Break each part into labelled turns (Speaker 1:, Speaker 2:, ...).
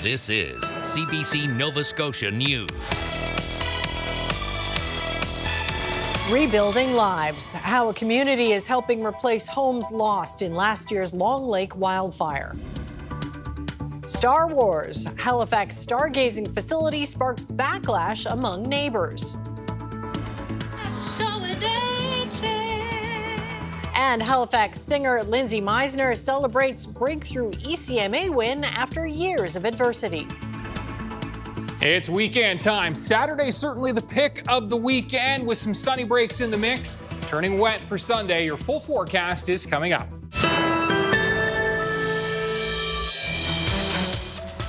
Speaker 1: This is CBC Nova Scotia News.
Speaker 2: Rebuilding lives, how a community is helping replace homes lost in last year's Long Lake wildfire. Star Wars, Halifax stargazing facility sparks backlash among neighbors. And Halifax singer Lindsay Meisner celebrates breakthrough ECMA win after years of adversity.
Speaker 3: It's weekend time. Saturday certainly the pick of the weekend with some sunny breaks in the mix. Turning wet for Sunday. Your full forecast is coming up.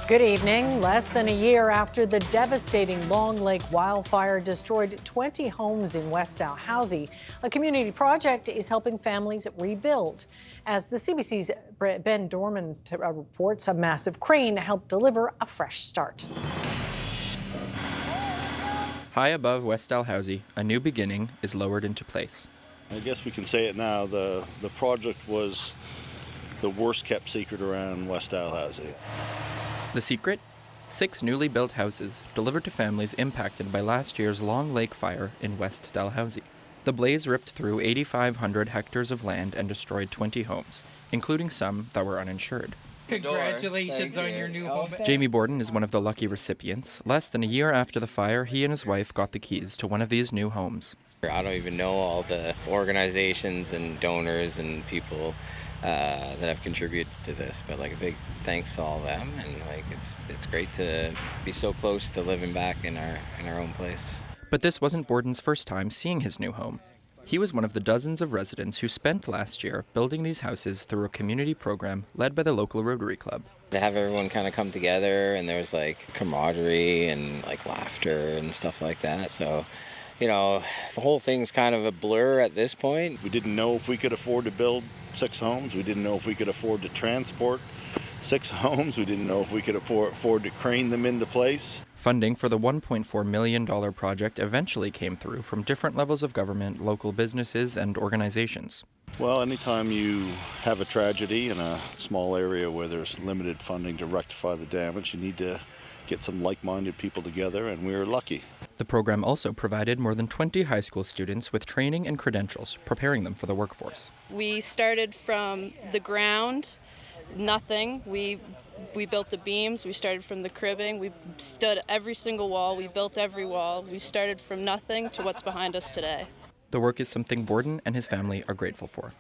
Speaker 2: Good evening. Less than a year after the devastating Long Lake wildfire destroyed 20 homes in West Dalhousie, a community project is helping families rebuild. As the CBC's Ben Dorman reports, a massive crane helped deliver a fresh start.
Speaker 4: High above West Dalhousie, a new beginning is lowered into place.
Speaker 5: I guess we can say it now, the project was the worst kept secret around West Dalhousie.
Speaker 4: The secret? 6 newly built houses delivered to families impacted by last year's Long Lake fire in West Dalhousie. The blaze ripped through 8,500 hectares of land and destroyed 20 homes, including some that were uninsured.
Speaker 6: Congratulations on your new home.
Speaker 4: Jamie Borden is one of the lucky recipients. Less than a year after the fire, he and his wife got the keys to one of these new homes.
Speaker 7: I don't even know all the organizations and donors and people that have contributed to this, but like a big thanks to all of them, and like it's great to be so close to living back in our own place.
Speaker 4: But this wasn't Borden's first time seeing his new home. He was one of the dozens of residents who spent last year building these houses through a community program led by the local Rotary Club.
Speaker 7: To have everyone kind of come together, and there's like camaraderie and like laughter and stuff like that, so you know, the whole thing's kind of a blur at this point.
Speaker 5: We didn't know if we could afford to build 6 homes. We didn't know if we could afford to transport 6 homes. We didn't know if we could afford to crane them into place.
Speaker 4: Funding for the $1.4 million project eventually came through from different levels of government, local businesses, and organizations.
Speaker 5: Well, anytime you have a tragedy in a small area where there's limited funding to rectify the damage, you need to get some like-minded people together, and we were lucky.
Speaker 4: The program also provided more than 20 high school students with training and credentials, preparing them for the workforce.
Speaker 8: We started from the ground, nothing. We built the beams, we started from the cribbing, we stood every single wall, we built every wall. We started from nothing to what's behind us today.
Speaker 4: The work is something Borden and his family are grateful for,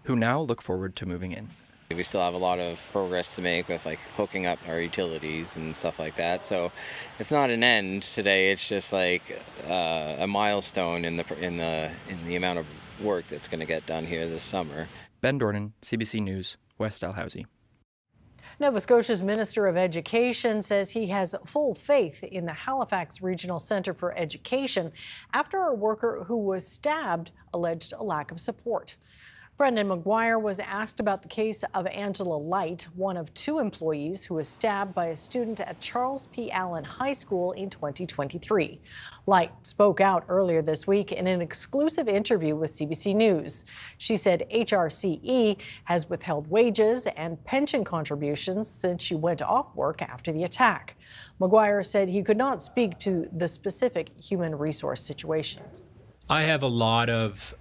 Speaker 4: who now look forward to moving in.
Speaker 7: We still have a lot of progress to make with like hooking up our utilities and stuff like that. So it's not an end today. It's just like a milestone in the amount of work that's going to get done here this summer.
Speaker 4: Ben Dornan, CBC News, West Dalhousie.
Speaker 2: Nova Scotia's Minister of Education says he has full faith in the Halifax Regional Centre for Education after a worker who was stabbed alleged a lack of support. Brendan McGuire was asked about the case of Angela Light, one of 2 employees who was stabbed by a student at Charles P. Allen High School in 2023. Light spoke out earlier this week in an exclusive interview with CBC News. She said HRCE has withheld wages and pension contributions since she went off work after the attack. McGuire said he could not speak to the specific human resource situations.
Speaker 9: I have a lot of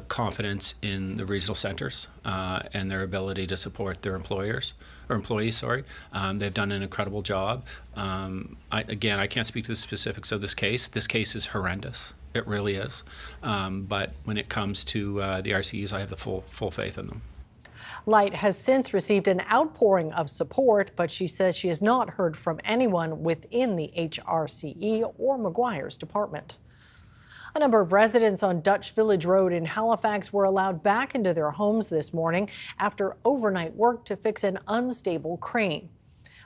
Speaker 9: confidence in the regional centres and their ability to support their employees. They've done an incredible job. I can't speak to the specifics of this case. This case is horrendous. It really is. But when it comes to the RCEs, I have the full faith in them.
Speaker 2: Light has since received an outpouring of support, but she says she has not heard from anyone within the HRCE or McGuire's department. A number of residents on Dutch Village Road in Halifax were allowed back into their homes this morning after overnight work to fix an unstable crane.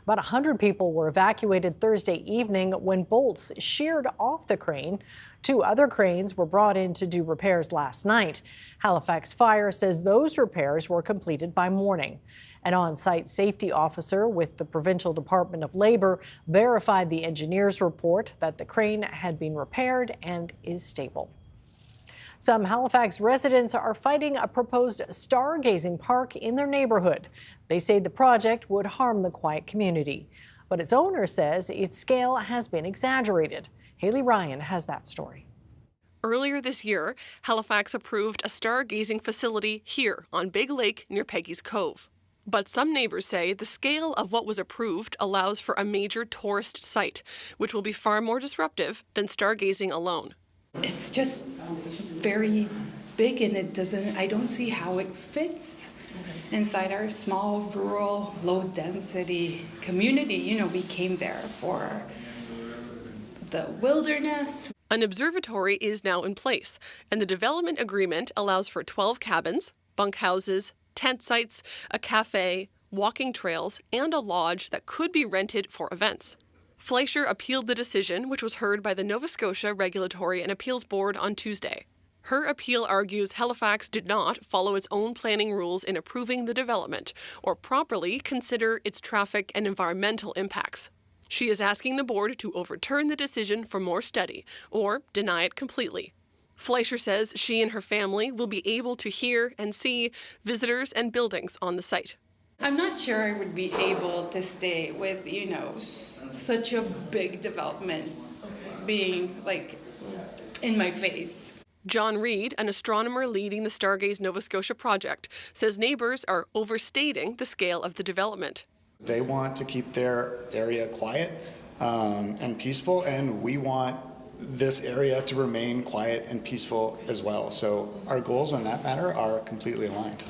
Speaker 2: About 100 people were evacuated Thursday evening when bolts sheared off the crane. 2 other cranes were brought in to do repairs last night. Halifax Fire says those repairs were completed by morning. An on-site safety officer with the Provincial Department of Labor verified the engineer's report that the crane had been repaired and is stable. Some Halifax residents are fighting a proposed stargazing park in their neighborhood. They say the project would harm the quiet community. But its owner says its scale has been exaggerated. Haley Ryan has that story.
Speaker 10: Earlier this year, Halifax approved a stargazing facility here on Big Lake near Peggy's Cove. But some neighbors say the scale of what was approved allows for a major tourist site, which will be far more disruptive than stargazing alone.
Speaker 11: It's just very big, and I don't see how it fits inside our small, rural, low-density community. You know, we came there for the wilderness.
Speaker 10: An observatory is now in place, and the development agreement allows for 12 cabins, bunkhouses, tent sites, a cafe, walking trails, and a lodge that could be rented for events. Fleischer appealed the decision, which was heard by the Nova Scotia Regulatory and Appeals Board on Tuesday. Her appeal argues Halifax did not follow its own planning rules in approving the development or properly consider its traffic and environmental impacts. She is asking the board to overturn the decision for more study or deny it completely. Fleischer says she and her family will be able to hear and see visitors and buildings on the site.
Speaker 11: I'm not sure I would be able to stay with, such a big development being like in my face.
Speaker 10: John Reed, an astronomer leading the Stargaze Nova Scotia project, says neighbors are overstating the scale of the development.
Speaker 12: They want to keep their area quiet and peaceful, and we want this area to remain quiet and peaceful as well. So our goals on that matter are completely aligned.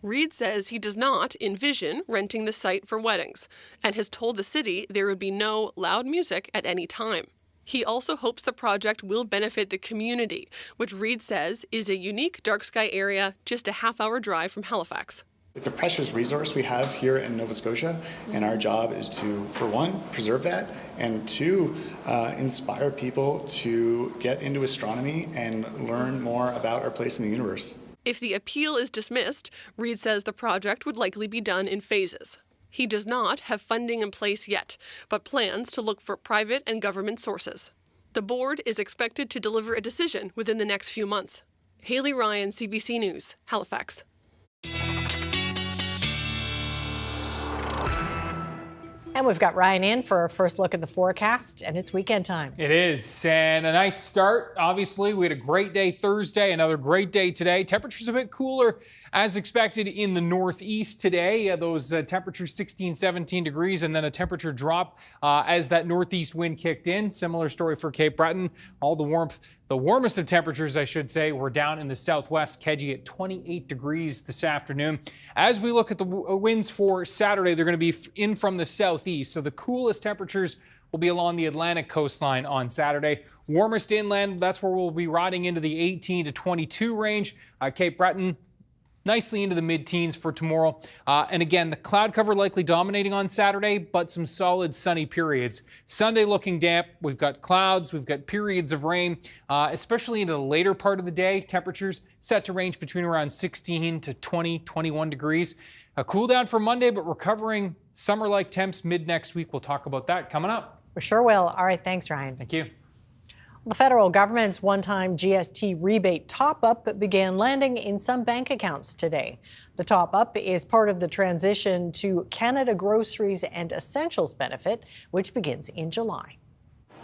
Speaker 10: Reed says he does not envision renting the site for weddings and has told the city there would be no loud music at any time. He also hopes the project will benefit the community, which Reed says is a unique dark sky area just a half-hour drive from Halifax.
Speaker 12: It's a precious resource we have here in Nova Scotia, and our job is to, for one, preserve that, and two, inspire people to get into astronomy and learn more about our place in the universe.
Speaker 10: If the appeal is dismissed, Reed says the project would likely be done in phases. He does not have funding in place yet, but plans to look for private and government sources. The board is expected to deliver a decision within the next few months. Haley Ryan, CBC News, Halifax.
Speaker 2: And we've got Ryan in for our first look at the forecast, and it's weekend time.
Speaker 3: It is, and a nice start. Obviously, we had a great day Thursday, another great day today. Temperatures a bit cooler as expected in the northeast today. Those temperatures 16, 17 degrees, and then a temperature drop as that northeast wind kicked in. Similar story for Cape Breton. All the warmth, the warmest of temperatures, I should say, were down in the southwest, Kedzie at 28 degrees this afternoon. As we look at the winds for Saturday, they're going to be in from the southeast, so the coolest temperatures will be along the Atlantic coastline on Saturday. Warmest inland, that's where we'll be riding into the 18 to 22 range. Cape Breton, nicely into the mid-teens for tomorrow. And again, the cloud cover likely dominating on Saturday, but some solid sunny periods. Sunday looking damp. We've got clouds. We've got periods of rain, especially into the later part of the day. Temperatures set to range between around 16 to 20, 21 degrees. A cool down for Monday, but recovering summer-like temps mid next week. We'll talk about that coming up.
Speaker 2: We sure will. All right, thanks, Ryan.
Speaker 3: Thank you.
Speaker 2: The federal government's one-time GST rebate top-up began landing in some bank accounts today. The top-up is part of the transition to Canada Groceries and Essentials benefit, which begins in July.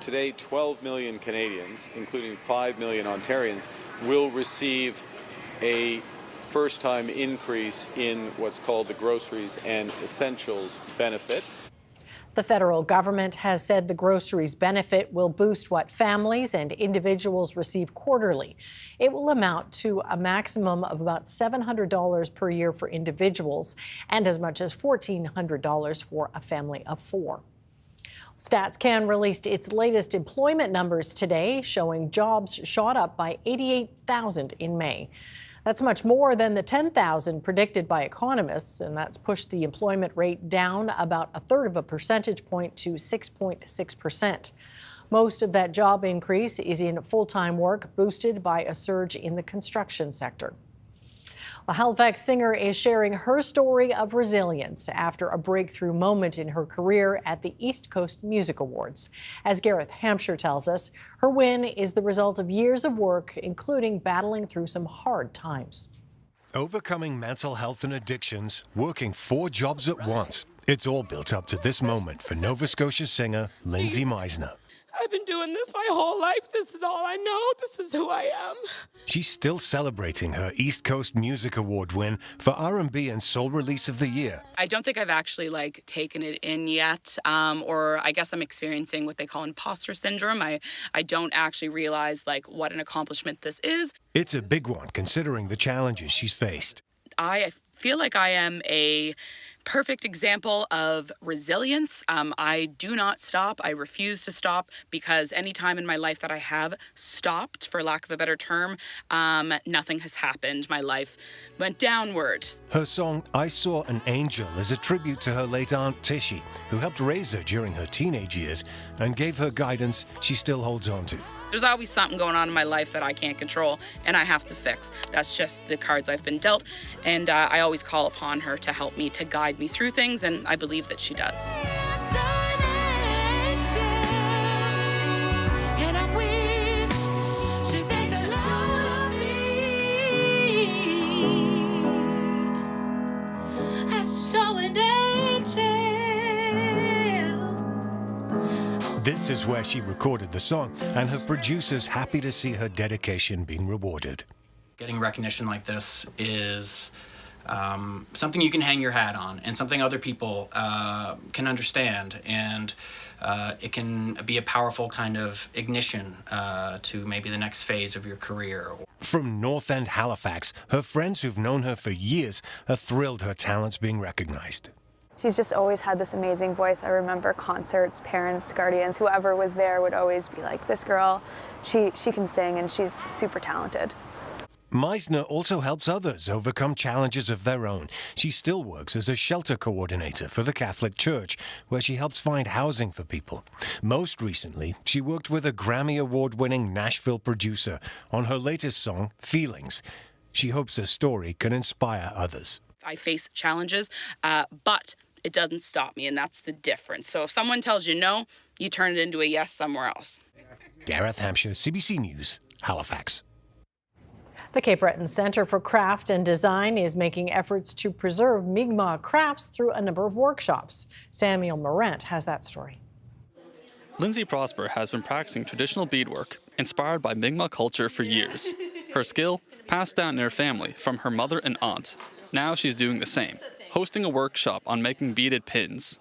Speaker 13: Today, 12 million Canadians, including 5 million Ontarians, will receive a first-time increase in what's called the Groceries and Essentials benefit.
Speaker 2: The federal government has said the groceries benefit will boost what families and individuals receive quarterly. It will amount to a maximum of about $700 per year for individuals and as much as $1,400 for a family of 4. StatsCan released its latest employment numbers today, showing jobs shot up by 88,000 in May. That's much more than the 10,000 predicted by economists, and that's pushed the employment rate down about a third of a percentage point to 6.6%. Most of that job increase is in full-time work, boosted by a surge in the construction sector. A Halifax singer is sharing her story of resilience after a breakthrough moment in her career at the East Coast Music Awards. As Gareth Hampshire tells us, her win is the result of years of work, including battling through some hard times.
Speaker 14: Overcoming mental health and addictions, working 4 jobs at once. It's all built up to this moment for Nova Scotia singer Lindsay Meisner.
Speaker 15: I've been doing this my whole life. This is all I know. This is who I am.
Speaker 14: She's still celebrating her East Coast Music Award win for R&B and Soul Release of the Year.
Speaker 15: I don't think I've actually taken it in yet, or I guess I'm experiencing what they call imposter syndrome. I don't actually realize what an accomplishment this is.
Speaker 14: It's a big one considering the challenges she's faced.
Speaker 15: I feel like I am a perfect example of resilience. I do not stop. I refuse to stop, because any time in my life that I have stopped, for lack of a better term, nothing has happened. My life went downward.
Speaker 14: Her song, I Saw an Angel, is a tribute to her late Aunt Tishy, who helped raise her during her teenage years and gave her guidance she still holds on to.
Speaker 15: There's always something going on in my life that I can't control and I have to fix. That's just the cards I've been dealt, and I always call upon her to help me, to guide me through things, and I believe that she does.
Speaker 14: This is where she recorded the song, and her producer's happy to see her dedication being rewarded.
Speaker 9: Getting recognition like this is something you can hang your hat on, and something other people can understand, and it can be a powerful kind of ignition to maybe the next phase of your career.
Speaker 14: From North End, Halifax, her friends who've known her for years are thrilled her talent's being recognized.
Speaker 16: She's just always had this amazing voice. I remember concerts, parents, guardians, whoever was there would always be like, this girl, she can sing and she's super talented.
Speaker 14: Meisner also helps others overcome challenges of their own. She still works as a shelter coordinator for the Catholic Church, where she helps find housing for people. Most recently, she worked with a Grammy Award-winning Nashville producer on her latest song, Feelings. She hopes her story can inspire others.
Speaker 15: I face challenges, but it doesn't stop me, and that's the difference. So if someone tells you no, you turn it into a yes somewhere else.
Speaker 14: Gareth Hampshire, CBC News, Halifax.
Speaker 2: The Cape Breton Centre for Craft and Design is making efforts to preserve Mi'kmaq crafts through a number of workshops. Samuel Morant has that story.
Speaker 17: Lindsay Prosper has been practicing traditional beadwork, inspired by Mi'kmaq culture for years. Her skill, passed down in her family from her mother and aunt. Now she's doing the same, hosting a workshop on making beaded pins.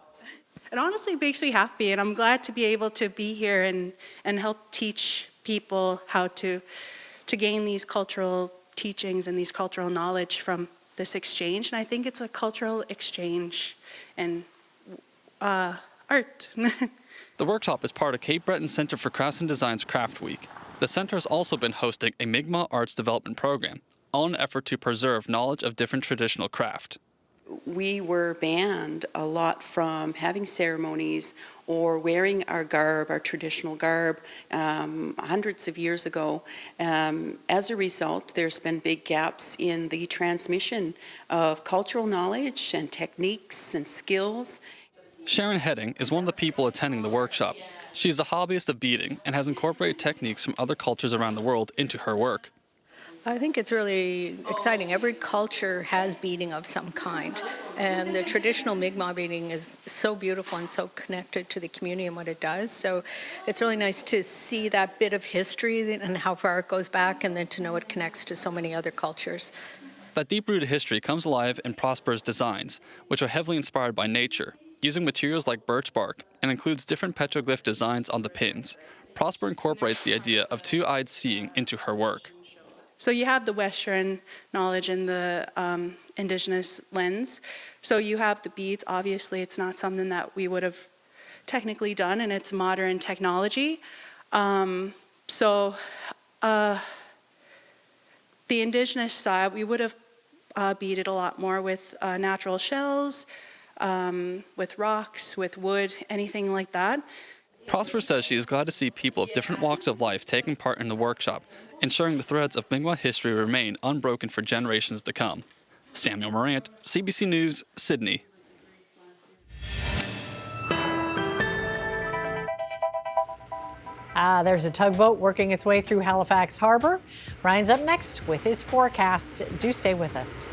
Speaker 18: It honestly makes me happy, and I'm glad to be able to be here and help teach people how to gain these cultural teachings and these cultural knowledge from this exchange. And I think it's a cultural exchange and art.
Speaker 17: The workshop is part of Cape Breton Centre for Crafts and Design's Craft Week. The centre has also been hosting a Mi'kmaq Arts Development Program, all in an effort to preserve knowledge of different traditional craft.
Speaker 19: We were banned a lot from having ceremonies or wearing our garb, our traditional garb, hundreds of years ago. As a result, there's been big gaps in the transmission of cultural knowledge and techniques and skills.
Speaker 17: Sharon Heading is one of the people attending the workshop. She is a hobbyist of beading and has incorporated techniques from other cultures around the world into her work.
Speaker 20: I think it's really exciting. Every culture has beading of some kind, and the traditional Mi'kmaq beading is so beautiful and so connected to the community and what it does. So it's really nice to see that bit of history and how far it goes back, and then to know it connects to so many other cultures.
Speaker 17: That deep-rooted history comes alive in Prosper's designs, which are heavily inspired by nature, using materials like birch bark, and includes different petroglyph designs on the pins. Prosper incorporates the idea of two-eyed seeing into her work.
Speaker 18: So you have the Western knowledge and the Indigenous lens. So you have the beads. Obviously, it's not something that we would have technically done, and it's modern technology. The Indigenous side, we would have beaded a lot more with natural shells, with rocks, with wood, anything like that.
Speaker 17: Prosper says she is glad to see people of different walks of life taking part in the workshop, ensuring the threads of Mi'kmaq history remain unbroken for generations to come. Samuel Morant, CBC News, Sydney.
Speaker 2: There's a tugboat working its way through Halifax Harbor. Ryan's up next with his forecast. Do stay with us.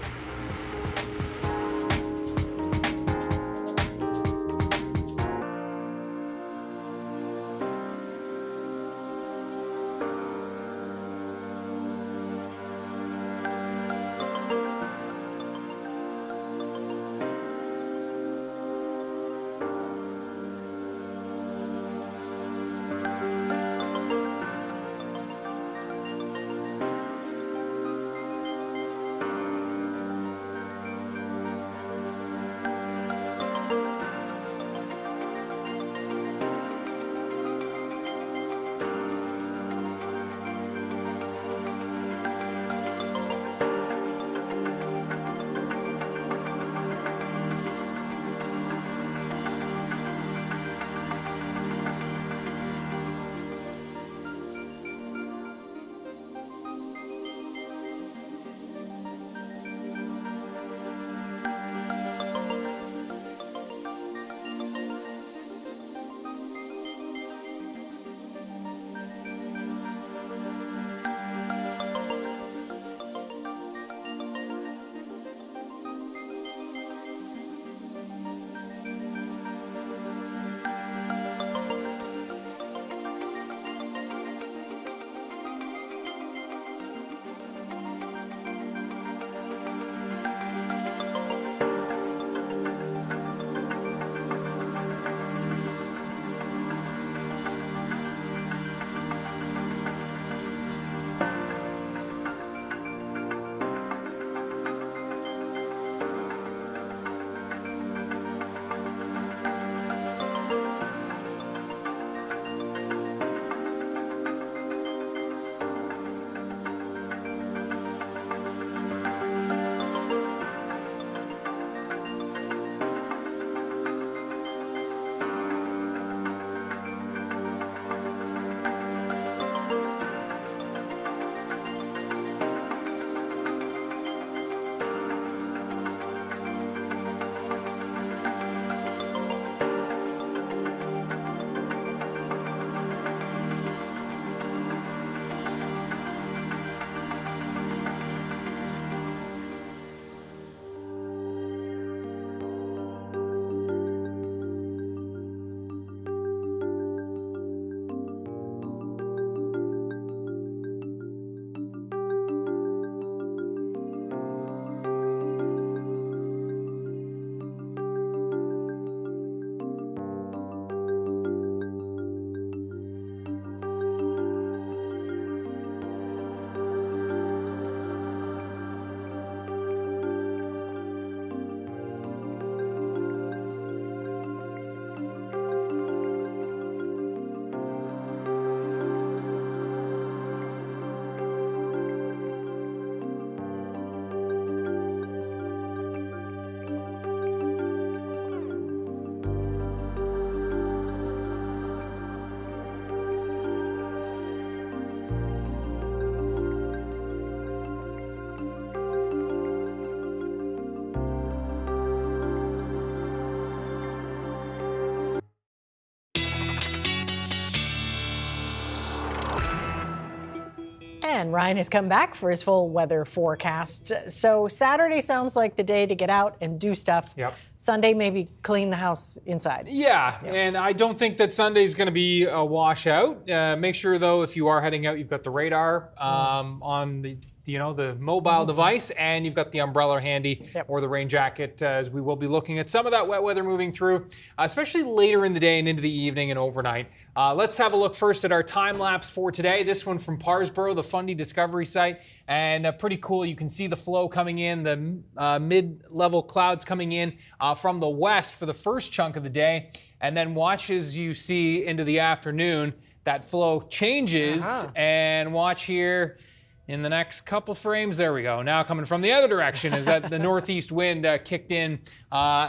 Speaker 2: And Ryan has come back for his full weather forecast. So Saturday sounds like the day to get out and do stuff.
Speaker 3: Yep.
Speaker 2: Sunday, maybe clean the house inside.
Speaker 3: Yeah, and I don't think that Sunday's going to be a washout. Make sure, though, if you are heading out, you've got the radar on the mobile device, and you've got the umbrella handy or the rain jacket, as we will be looking at some of that wet weather moving through, especially later in the day and into the evening and overnight. Let's have a look first at our time lapse for today. This one from Parsboro, the Fundy Discovery Site, and pretty cool. You can see the flow coming in, the mid-level clouds coming in from the west for the first chunk of the day, and then watch as you see into the afternoon, that flow changes, and watch here. In the next couple frames, there we go. Now coming from the other direction is that the northeast wind kicked in,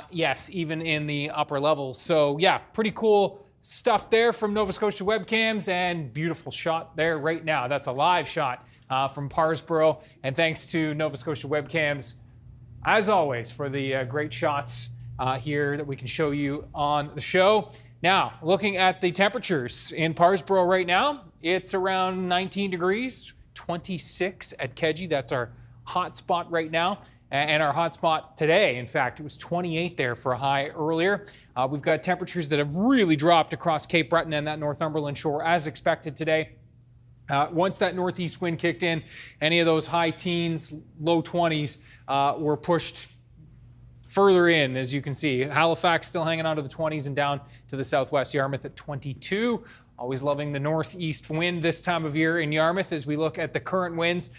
Speaker 3: yes, even in the upper levels. So yeah, pretty cool stuff there from Nova Scotia webcams, and beautiful shot there right now. That's a live shot from Parsboro. And thanks to Nova Scotia webcams, as always, for the great shots here that we can show you on the show. Now, looking at the temperatures in Parsboro right now, it's around 19 degrees, 26 at Keji. That's our hot spot right now. And our hot spot today, in fact, it was 28 there for a high earlier. We've got temperatures that have really dropped across Cape Breton and that Northumberland shore as expected today. Once that northeast wind kicked in, any of those high teens, low 20s were pushed further in, as you can see. Halifax still hanging on to the 20s and down to the southwest. Yarmouth at 22. Always loving the northeast wind this time of year in Yarmouth as we look at the current winds.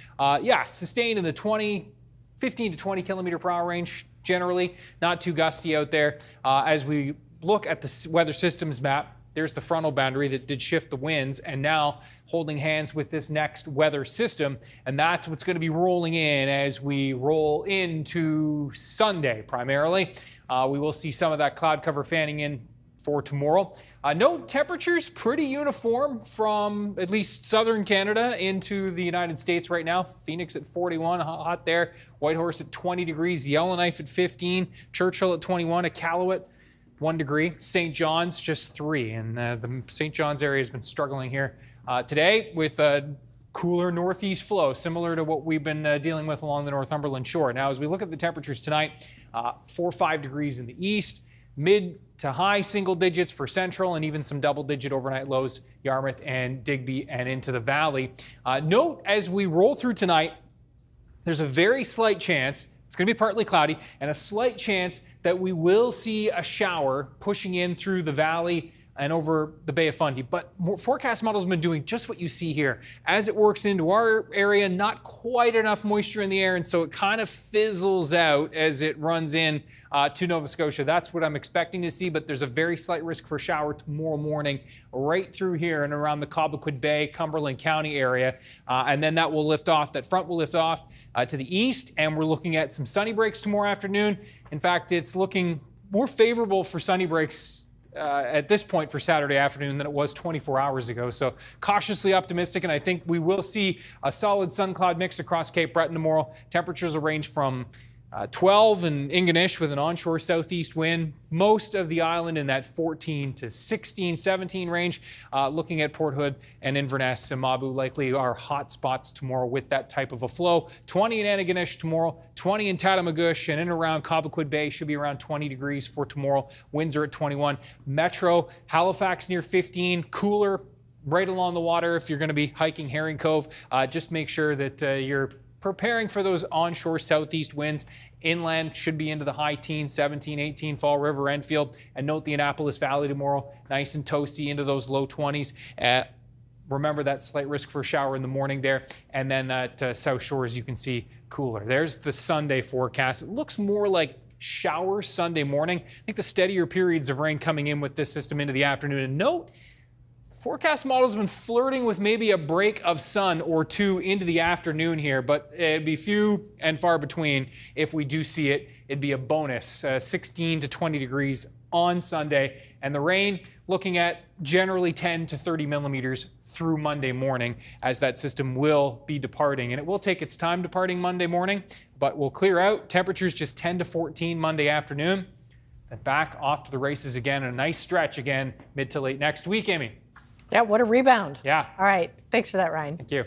Speaker 3: Sustained in the 15 to 20 kilometer per hour range generally. Not too gusty out there. As we look at the weather systems map, there's the frontal boundary that did shift the winds and now holding hands with this next weather system. And that's what's going to be rolling in as we roll into Sunday primarily. We will see some of that cloud cover fanning in for tomorrow. Note temperatures pretty uniform from at least southern Canada into the United States right now. Phoenix at 41, hot there. Whitehorse at 20 degrees. Yellowknife at 15. Churchill at 21. Iqaluit 1 degree. St. John's just 3. And the St. John's area has been struggling here today with a cooler northeast flow, similar to what we've been dealing with along the Northumberland shore. Now, as we look at the temperatures tonight, 4 or 5 degrees in the east. Mid to high single digits for Central and even some double-digit overnight lows, Yarmouth and Digby and into the valley. Note as we roll through tonight, there's a very slight chance, it's going to be partly cloudy, and a slight chance that we will see a shower pushing in through the valley and over the Bay of Fundy. But forecast models have been doing just what you see here. As it works into our area, not quite enough moisture in the air, and so it kind of fizzles out as it runs in to Nova Scotia. That's what I'm expecting to see, but there's a very slight risk for shower tomorrow morning right through here and around the Cobequid Bay, Cumberland County area. And then that will lift off, that front will lift off to the east, and we're looking at some sunny breaks tomorrow afternoon. In fact, it's looking more favorable for sunny breaks at this point for Saturday afternoon than it was 24 hours ago. So cautiously optimistic, and I think we will see a solid sun cloud mix across Cape Breton tomorrow. Temperatures will range from 12 in Ingonish with an onshore southeast wind. Most of the island in that 14 to 16, 17 range. Looking at Port Hood and Inverness and Mabu likely are hot spots tomorrow with that type of a flow. 20 in Antigonish tomorrow, 20 in Tatamagouche, and in around Cobequid Bay should be around 20 degrees for tomorrow. Winds are at 21. Metro, Halifax near 15, cooler right along the water if you're going to be hiking Herring Cove. Just make sure that you're preparing for those onshore southeast winds. Inland should be into the high teens, 17, 18, Fall River, Enfield. And note the Annapolis Valley tomorrow, nice and toasty into those low 20s. Remember that slight risk for a shower in the morning there. And then that South Shore, as you can see, cooler. There's the Sunday forecast. It looks more like showers Sunday morning. I think the steadier periods of rain coming in with this system into the afternoon. And note, forecast models have been flirting with maybe a break of sun or two into the afternoon here, but it'd be few and far between if we do see it. It'd be a bonus, 16 to 20 degrees on Sunday. And the rain looking at generally 10 to 30 millimeters through Monday morning as that system will be departing. And it will take its time departing Monday morning, but we'll clear out. Temperatures just 10 to 14 Monday afternoon. Then back off to the races again, a nice stretch again mid to late next week, Amy.
Speaker 2: Yeah, what a rebound.
Speaker 3: Yeah.
Speaker 2: All right. Thanks for that, Ryan.
Speaker 3: Thank you.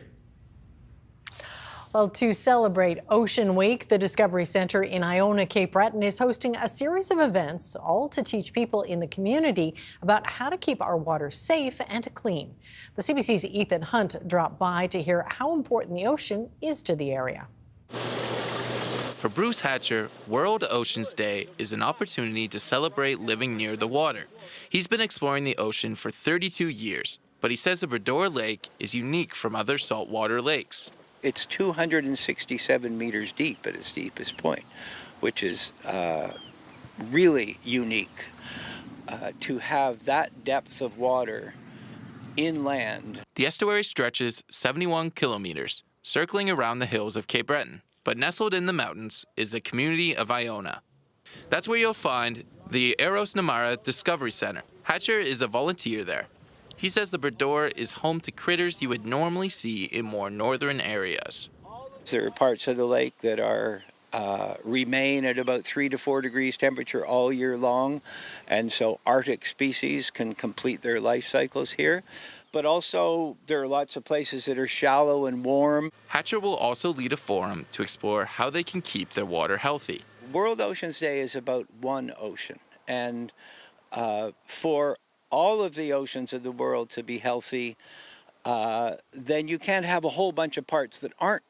Speaker 2: Well, to celebrate Ocean Week, the Discovery Center in Iona, Cape Breton is hosting a series of events, all to teach people in the community about how to keep our water safe and clean. The CBC's Ethan Hunt dropped by to hear how important the ocean is to the area.
Speaker 21: For Bruce Hatcher, World Oceans Day is an opportunity to celebrate living near the water. He's been exploring the ocean for 32 years, but he says the Bredor Lake is unique from other saltwater lakes.
Speaker 22: It's 267 meters deep at its deepest point, which is really unique. To have that depth of water inland.
Speaker 21: The estuary stretches 71 kilometers, circling around the hills of Cape Breton. But nestled in the mountains is the community of Iona. That's where you'll find the Eros Namara Discovery Center. Hatcher is a volunteer there. He says the Bredor is home to critters you would normally see in more northern areas.
Speaker 22: There are parts of the lake that are remain at about 3 to 4 degrees temperature all year long, and so Arctic species can complete their life cycles here. But also, there are lots of places that are shallow and warm.
Speaker 21: Hatcher will also lead a forum to explore how they can keep their water healthy.
Speaker 22: World Oceans Day is about one ocean, and for all of the oceans of the world to be healthy, then you can't have a whole bunch of parts that aren't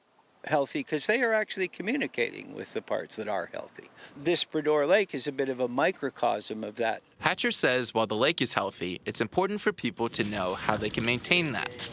Speaker 22: healthy, because they are actually communicating with the parts that are healthy. This Bredor Lake is a bit of a microcosm of that.
Speaker 21: Hatcher says while the lake is healthy, it's important for people to know how they can maintain that.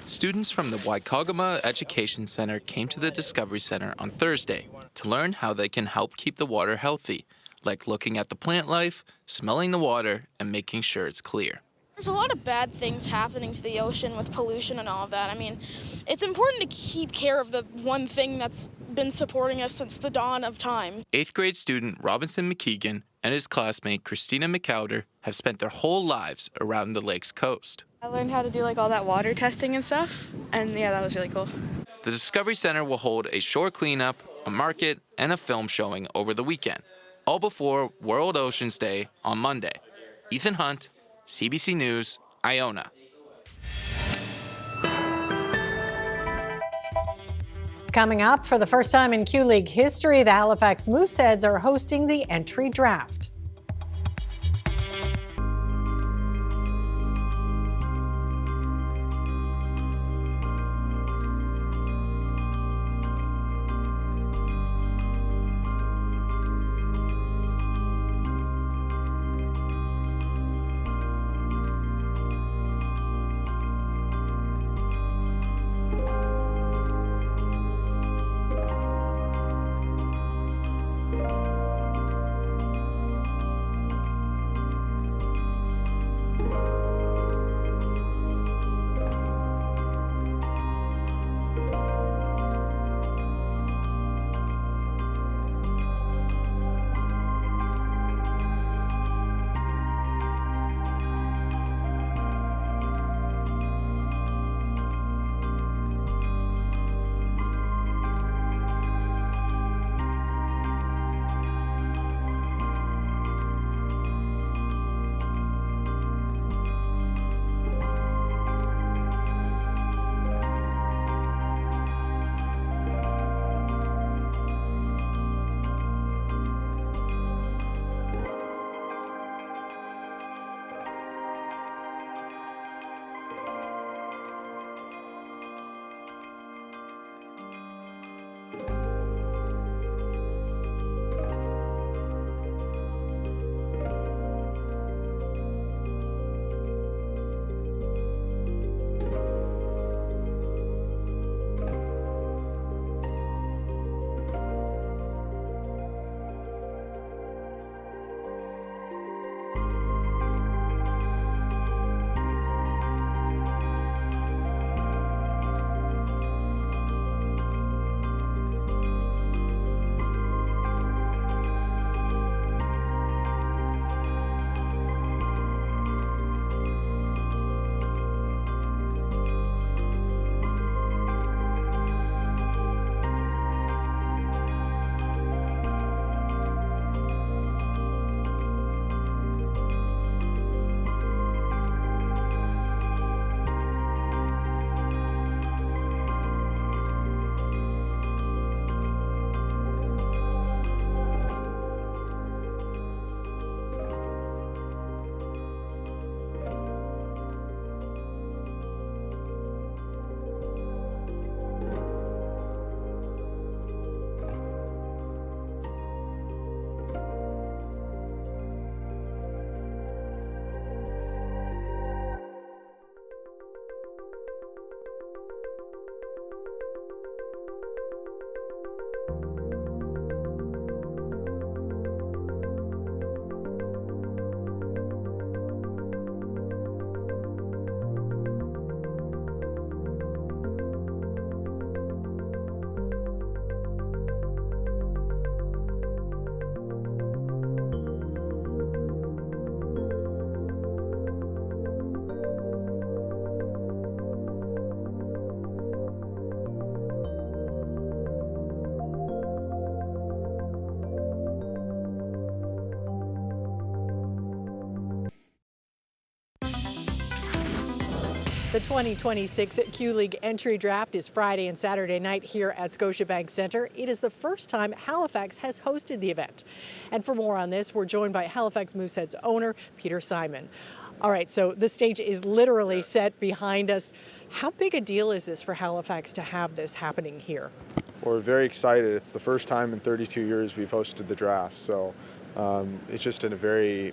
Speaker 21: Students from the Waikagama Education Center came to the Discovery Center on Thursday to learn how they can help keep the water healthy, like looking at the plant life, smelling the water, and making sure it's clear.
Speaker 1: There's a lot of bad things happening to the ocean with pollution and all of that. I mean, it's important to keep care of the one thing that's been supporting us since the dawn of time.
Speaker 21: 8th grade student Robinson McKeegan and his classmate Christina McCowder have spent their whole lives around the lake's coast.
Speaker 1: I learned how to do like all that water testing and stuff, and yeah, that was really cool.
Speaker 21: The Discovery Center will hold a shore cleanup, a market, and a film showing over the weekend, all before World Oceans Day on Monday. Ethan Hunt, CBC News, Iona.
Speaker 2: Coming up, for the first time in Q League history, the Halifax Mooseheads are hosting the entry draft. The 2026 Q-League entry draft is Friday and Saturday night here at Scotiabank Centre. It is the first time Halifax has hosted the event. And for more on this, we're joined by Halifax Mooseheads owner Peter Simon. All right, so the stage is literally set behind us. How big a deal is this for Halifax to have this happening here?
Speaker 5: We're very excited. It's the first time in 32 years we've hosted the draft. So it's just in a very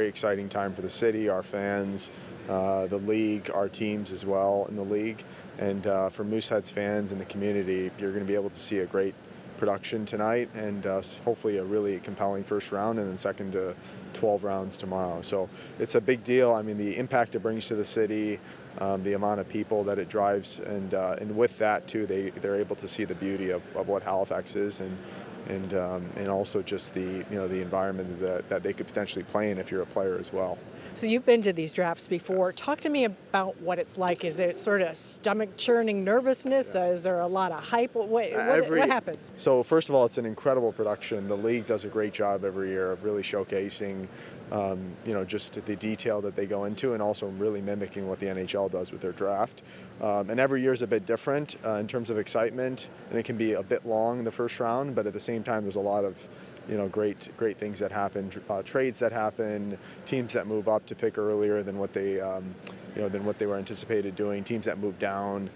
Speaker 5: exciting time for the city, our fans, the league, our teams as well in the league, and for Mooseheads fans in the community. You're going to be able to see a great production tonight and hopefully a really compelling first round and then second to 12 rounds tomorrow. So it's a big deal. I mean, the impact it brings to the city, the amount of people that it drives, and with that too, they're able to see the beauty of what Halifax is and also just the environment that they could potentially play in if you're a player as well.
Speaker 2: So you've been to these drafts before. Talk to me about what it's like. Is there sort of stomach churning nervousness? Is there a lot of hype? What happens?
Speaker 5: So first of all, it's an incredible production. The league does a great job every year of really showcasing just the detail that they go into and also really mimicking what the NHL does with their draft. And every year is a bit different in terms of excitement, and it can be a bit long in the first round, but at the same time there's a lot of great things that happen, trades that happen, teams that move up to pick earlier than what they were anticipated doing, teams that move down.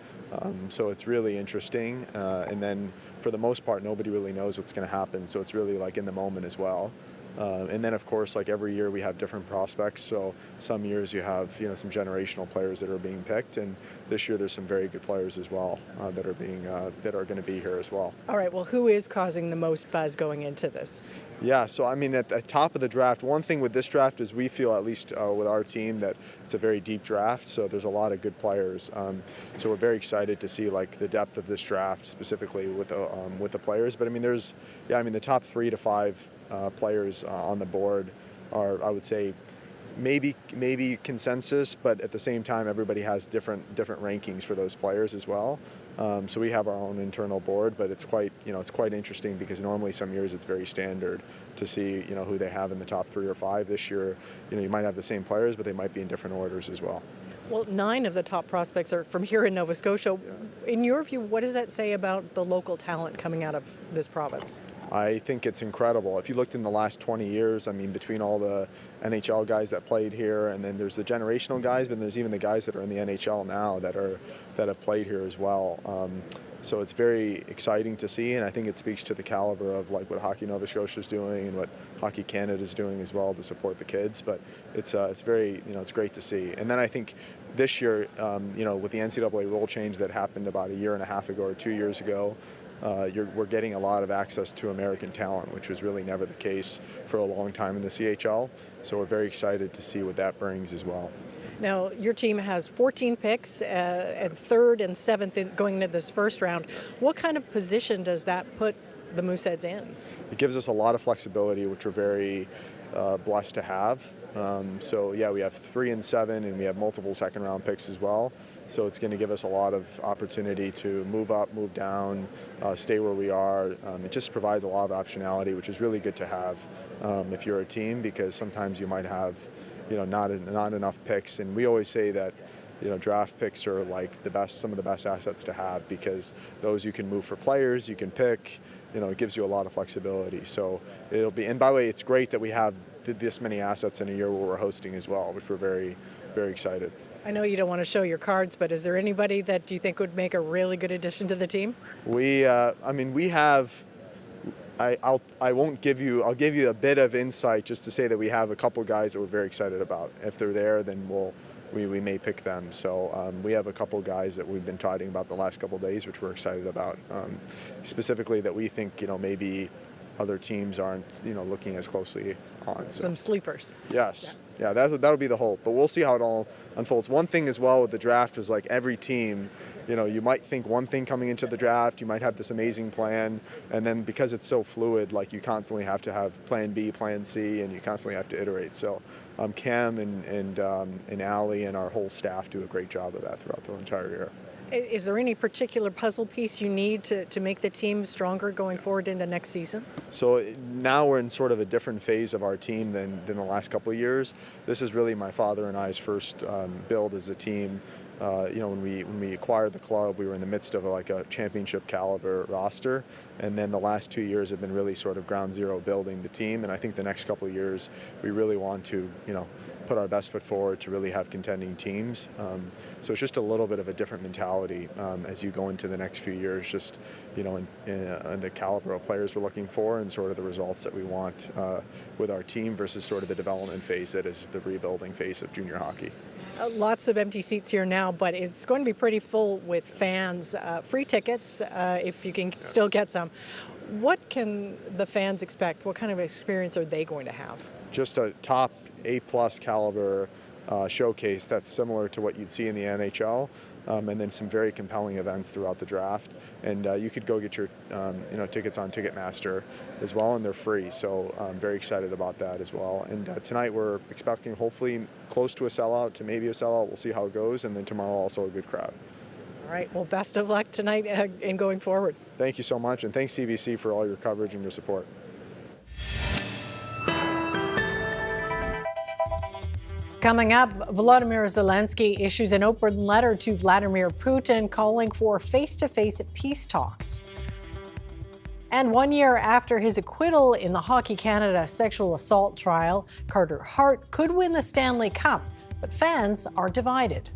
Speaker 5: So it's really interesting. And then for the most part, nobody really knows what's going to happen. So it's really like in the moment as well. And then, of course, like every year we have different prospects. So some years you have, some generational players that are being picked, and this year there's some very good players as well that are going to be here as well.
Speaker 2: All right. Well, who is causing the most buzz going into this?
Speaker 5: Yeah. So I mean, at the top of the draft, one thing with this draft is we feel, at least with our team, that it's a very deep draft. So there's a lot of good players. So we're very excited to see like the depth of this draft, specifically with the players. But I mean, the top 3 to 5 players on the board are, I would say, maybe consensus, but at the same time everybody has different rankings for those players as well. So we have our own internal board, but it's quite interesting because normally some years it's very standard to see who they have in the top 3 or 5. This year you might have the same players, but they might be in different orders as well.
Speaker 2: Well, 9 of the top prospects are from here in Nova Scotia. Yeah. In your view, what does that say about the local talent coming out of this province?
Speaker 5: I think it's incredible. If you looked in the last 20 years, I mean, between all the NHL guys that played here, and then there's the generational guys, but there's even the guys that are in the NHL now that have played here as well. So it's very exciting to see, and I think it speaks to the caliber of like what Hockey Nova Scotia is doing and what Hockey Canada is doing as well to support the kids. But it's very it's great to see. And then I think this year, with the NCAA rule change that happened about a year and a half ago or 2 years ago. We're getting a lot of access to American talent, which was really never the case for a long time in the CHL. So we're very excited to see what that brings as well.
Speaker 2: Now, your team has 14 picks and 3rd and 7th going into this first round. What kind of position does that put the Mooseheads in?
Speaker 5: It gives us a lot of flexibility, which we're very blessed to have. So yeah, we have 3 and 7, and we have multiple second-round picks as well. So it's going to give us a lot of opportunity to move up, move down, stay where we are. It just provides a lot of optionality, which is really good to have if you're a team, because sometimes you might have, not enough picks. And we always say that, draft picks are like some of the best assets to have, because those you can move for players, you can pick. It gives you a lot of flexibility. So it'll be. And by the way, it's great that we have this many assets in a year where we're hosting as well, which we're very, very excited.
Speaker 2: I know you don't want to show your cards, but is there anybody that you think would make a really good addition to the team?
Speaker 5: We have. I'll give you a bit of insight just to say that we have a couple guys that we're very excited about. If they're there, then we may pick them. So we have a couple guys that we've been talking about the last couple of days, which we're excited about. Specifically, that we think maybe other teams aren't looking as closely on. So.
Speaker 2: Some sleepers.
Speaker 5: Yes. Yeah, that'll be the hope. But we'll see how it all unfolds. One thing as well with the draft is like every team, you might think one thing coming into the draft, you might have this amazing plan, and then because it's so fluid, like you constantly have to have plan B, plan C, and you constantly have to iterate. So Cam and Ali and our whole staff do a great job of that throughout the entire year.
Speaker 2: Is there any particular puzzle piece you need to make the team stronger going forward into next season?
Speaker 5: So now we're in sort of a different phase of our team than the last couple of years. This is really my father and I's first build as a team. When we acquired the club, we were in the midst of like a championship caliber roster, and then the last 2 years have been really sort of ground zero building the team. And I think the next couple of years we really want to, put our best foot forward to really have contending teams. So it's just a little bit of a different mentality as you go into the next few years, just in the caliber of players we're looking for and sort of the results that we want with our team versus sort of the development phase that is the rebuilding phase of junior hockey.
Speaker 2: Lots of empty seats here now, but it's going to be pretty full with fans. Free tickets, if you can still get some. What can the fans expect? What kind of experience are they going to have?
Speaker 5: Just a top A-plus caliber showcase that's similar to what you'd see in the NHL, and then some very compelling events throughout the draft. And you could go get your tickets on Ticketmaster as well, and they're free. So I'm very excited about that as well. And tonight we're expecting hopefully close to a sellout to maybe a sellout. We'll see how it goes. And then tomorrow also a good crowd.
Speaker 2: All right. Well, best of luck tonight and going forward.
Speaker 5: Thank you so much. And thanks CBC for all your coverage and your support.
Speaker 2: Coming up, Volodymyr Zelensky issues an open letter to Vladimir Putin calling for face-to-face peace talks. And 1 year after his acquittal in the Hockey Canada sexual assault trial, Carter Hart could win the Stanley Cup, but fans are divided.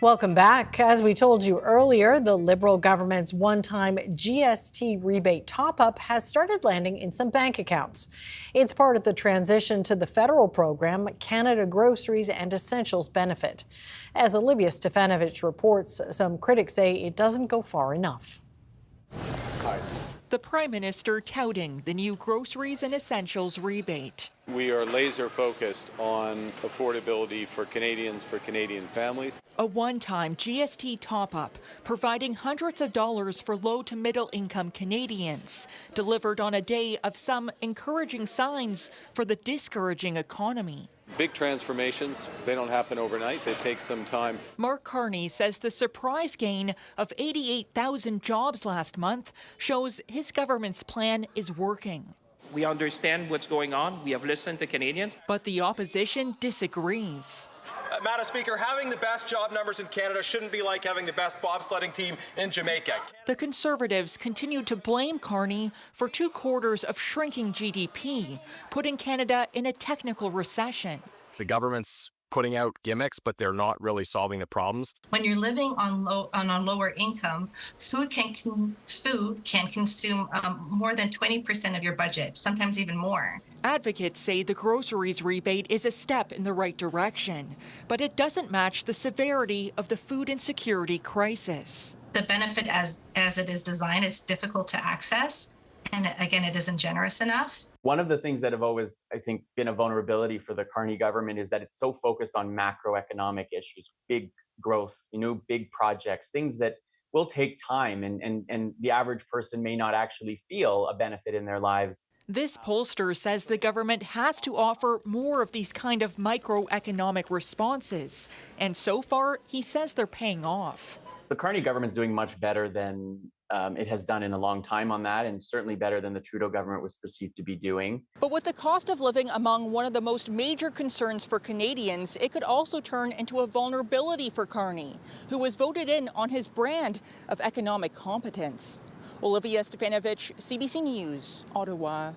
Speaker 2: Welcome back. As we told you earlier, the Liberal government's one-time GST rebate top-up has started landing in some bank accounts. It's part of the transition to the federal program, Canada Groceries and Essentials Benefit. As Olivia Stefanovich reports, some critics say it doesn't go far enough.
Speaker 6: The Prime Minister touting the new Groceries and Essentials rebate.
Speaker 13: We are laser focused on affordability for Canadians, for Canadian families.
Speaker 6: A one-time GST top-up, providing hundreds of dollars for low to middle income Canadians, delivered on a day of some encouraging signs for the discouraging economy.
Speaker 13: Big transformations, they don't happen overnight, they take some time.
Speaker 6: Mark Carney says the surprise gain of 88,000 jobs last month shows his government's plan is working.
Speaker 8: We understand what's going on. We have listened to Canadians.
Speaker 6: But the opposition disagrees.
Speaker 23: Madam Speaker, having the best job numbers in Canada shouldn't be like having the best bobsledding team in Jamaica.
Speaker 6: The Conservatives continue to blame Carney for 2 quarters of shrinking GDP, putting Canada in a technical recession.
Speaker 24: The government's putting out gimmicks, but they're not really solving the problems.
Speaker 25: When you're living on a lower income, food can consume more than 20% of your budget, sometimes even more.
Speaker 6: Advocates say the groceries rebate is a step in the right direction, but it doesn't match the severity of the food insecurity crisis.
Speaker 25: The benefit as it is designed is difficult to access, and again, it isn't generous enough.
Speaker 26: One of the things that have always, I think, been a vulnerability for the Carney government is that it's so focused on macroeconomic issues, big growth, big projects, things that will take time and the average person may not actually feel a benefit in their lives.
Speaker 6: This pollster says the government has to offer more of these kind of microeconomic responses. And so far, he says they're paying off.
Speaker 26: The Carney government's doing much better than it has done in a long time on that, and certainly better than the Trudeau government was perceived to be doing.
Speaker 6: But with the cost of living among one of the most major concerns for Canadians, it could also turn into a vulnerability for Carney, who was voted in on his brand of economic competence. Olivia Stefanovich, CBC News, Ottawa.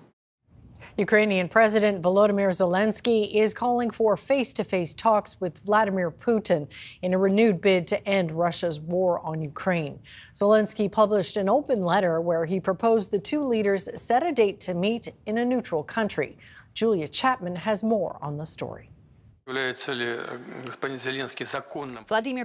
Speaker 2: Ukrainian President Volodymyr Zelensky is calling for face-to-face talks with Vladimir Putin in a renewed bid to end Russia's war on Ukraine. Zelensky published an open letter where he proposed the two leaders set a date to meet in a neutral country. Julia Chapman has more on the story.
Speaker 27: Vladimir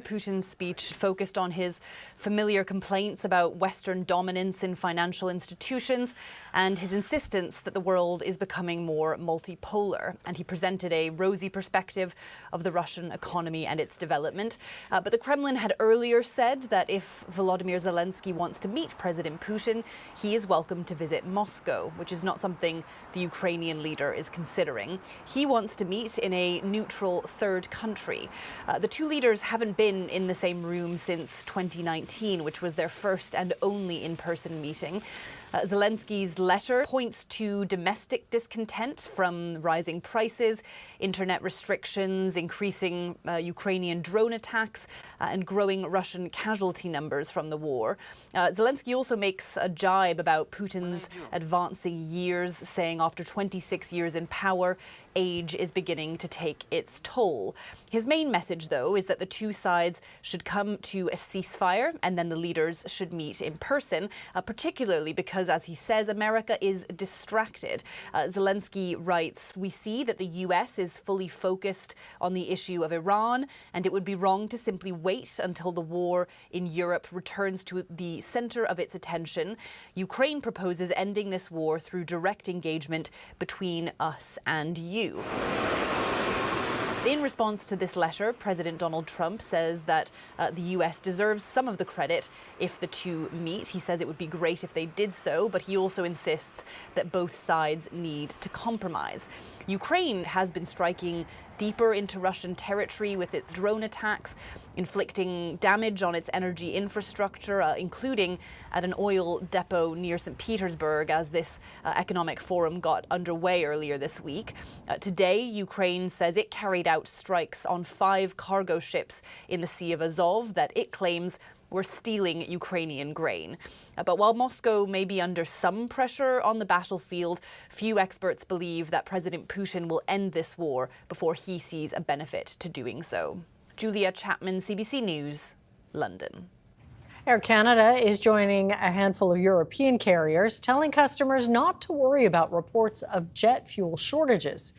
Speaker 27: Putin's speech focused on his familiar complaints about Western dominance in financial institutions and his insistence that the world is becoming more multipolar. And he presented a rosy perspective of the Russian economy and its development. But the Kremlin had earlier said that if Volodymyr Zelensky wants to meet President Putin, he is welcome to visit Moscow, which is not something the Ukrainian leader is considering. He wants to meet in a neutral third country. The two leaders haven't been in the same room since 2019, which was their first and only in-person meeting. Zelensky's letter points to domestic discontent from rising prices, internet restrictions, increasing Ukrainian drone attacks, and growing Russian casualty numbers from the war. Zelensky also makes a jibe about Putin's advancing years, saying after 26 years in power, age is beginning to take its toll. His main message, though, is that the two sides should come to a ceasefire and then the leaders should meet in person, particularly because, as he says, America is distracted. Zelensky writes, "We see that the U.S. is fully focused on the issue of Iran, and it would be wrong to simply wait until the war in Europe returns to the center of its attention. Ukraine proposes ending this war through direct engagement between us and you." In response to this letter, President Donald Trump says that the U.S. deserves some of the credit if the two meet. He says it would be great if they did so, but he also insists that both sides need to compromise. Ukraine has been striking deeper into Russian territory with its drone attacks, inflicting damage on its energy infrastructure, including at an oil depot near St. Petersburg, as this economic forum got underway earlier this week. Today, Ukraine says it carried out strikes on 5 cargo ships in the Sea of Azov that it claims were stealing Ukrainian grain. But while Moscow may be under some pressure on the battlefield, few experts believe that President Putin will end this war before he sees a benefit to doing so. Julia Chapman, CBC News, London.
Speaker 2: Air Canada is joining a handful of European carriers, telling customers not to worry about reports of jet fuel shortages.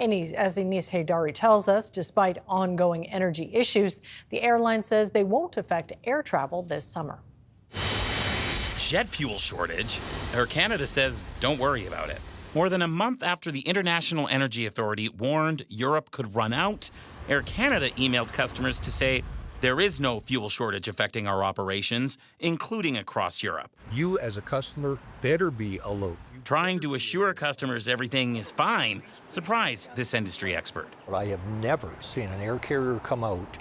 Speaker 2: And as Ines Haydari tells us, despite ongoing energy issues, the airline says they won't affect air travel this summer.
Speaker 4: Jet fuel shortage? Air Canada says don't worry about it. More than a month after the International Energy Authority warned Europe could run out, Air Canada emailed customers to say there is no fuel shortage affecting our operations, including across Europe.
Speaker 7: You as a customer better be alert.
Speaker 4: Trying to assure customers everything is fine surprised this industry expert.
Speaker 7: I have never seen an air carrier come out,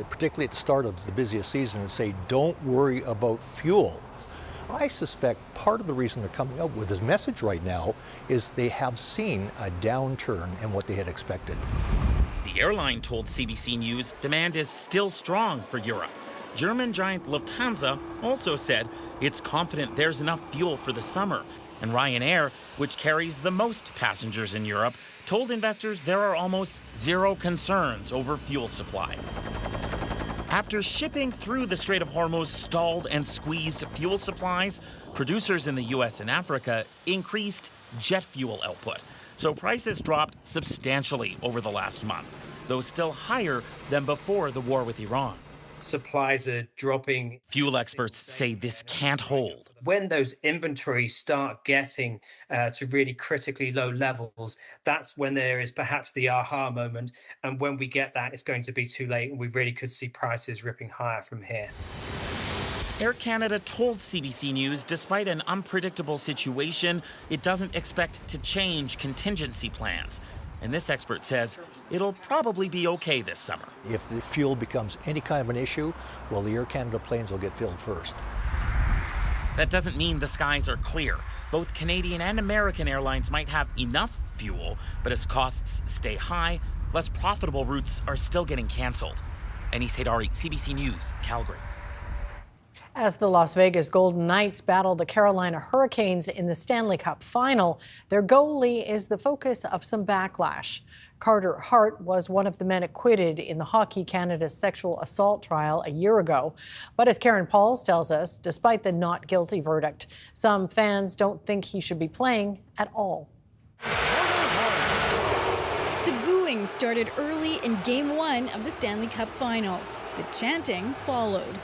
Speaker 7: particularly at the start of the busiest season, and say, don't worry about fuel. I suspect part of the reason they're coming out with this message right now is they have seen a downturn in what they had expected.
Speaker 4: The airline told CBC News demand is still strong for Europe. German giant Lufthansa also said it's confident there's enough fuel for the summer. And Ryanair, which carries the most passengers in Europe, told investors there are almost zero concerns over fuel supply. After shipping through the Strait of Hormuz stalled and squeezed fuel supplies, producers in the U.S. and Africa increased jet fuel output. So prices dropped substantially over the last month, though still higher than before the war with Iran.
Speaker 9: Supplies are dropping.
Speaker 4: Fuel experts say this can't hold.
Speaker 9: When those inventories start getting to really critically low levels, that's when there is perhaps the aha moment. And when we get that, it's going to be too late, and we really could see prices ripping higher from here.
Speaker 4: Air Canada told CBC News, despite an unpredictable situation, it doesn't expect to change contingency plans. And this expert says it'll probably be okay this summer.
Speaker 7: If the fuel becomes any kind of an issue, well, the Air Canada planes will get filled first.
Speaker 4: That doesn't mean the skies are clear. Both Canadian and American airlines might have enough fuel, but as costs stay high, less profitable routes are still getting canceled. Ines Haydari, CBC News, Calgary.
Speaker 2: As the Las Vegas Golden Knights battle the Carolina Hurricanes in the Stanley Cup final, their goalie is the focus of some backlash. Carter Hart was one of the men acquitted in the Hockey Canada's sexual assault trial a year ago. But as Karen Pauls tells us, despite the not guilty verdict, some fans don't think he should be playing at all.
Speaker 10: The booing started early in Game 1 of the Stanley Cup Finals. The chanting followed.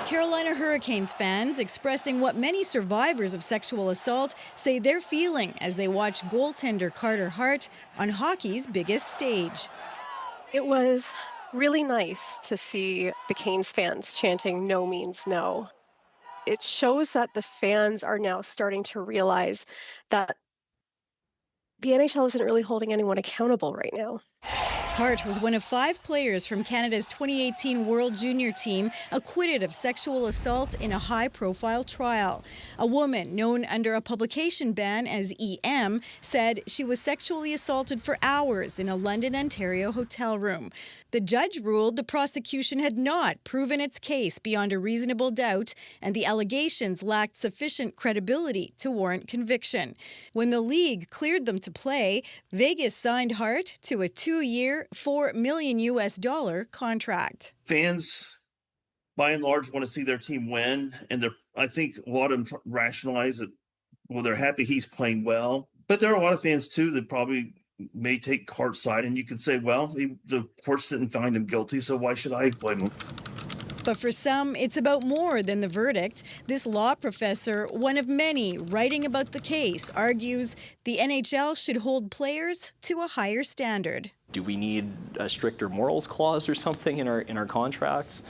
Speaker 10: Carolina Hurricanes fans expressing what many survivors of sexual assault say they're feeling as they watch goaltender Carter Hart on hockey's biggest stage.
Speaker 11: It was really nice to see the Canes fans chanting "No means no." It shows that the fans are now starting to realize that the NHL isn't really holding anyone accountable right now.
Speaker 10: Hart was one of 5 players from Canada's 2018 World Junior team acquitted of sexual assault in a high-profile trial. A woman known under a publication ban as EM said she was sexually assaulted for hours in a London, Ontario hotel room. The judge ruled the prosecution had not proven its case beyond a reasonable doubt, and the allegations lacked sufficient credibility to warrant conviction. When the league cleared them to play, Vegas signed Hart to a 2-year, $4 million contract.
Speaker 12: Fans, by and large, want to see their team win, and I think a lot of them rationalize that, well, they're happy he's playing well. But there are a lot of fans, too, that probably may take Hart's side, and you could say, well, the courts didn't find him guilty, so why should I blame him?
Speaker 10: But for some, it's about more than the verdict. This law professor, one of many writing about the case, argues the NHL should hold players to a higher standard.
Speaker 16: Do we need a stricter morals clause or something in our contracts?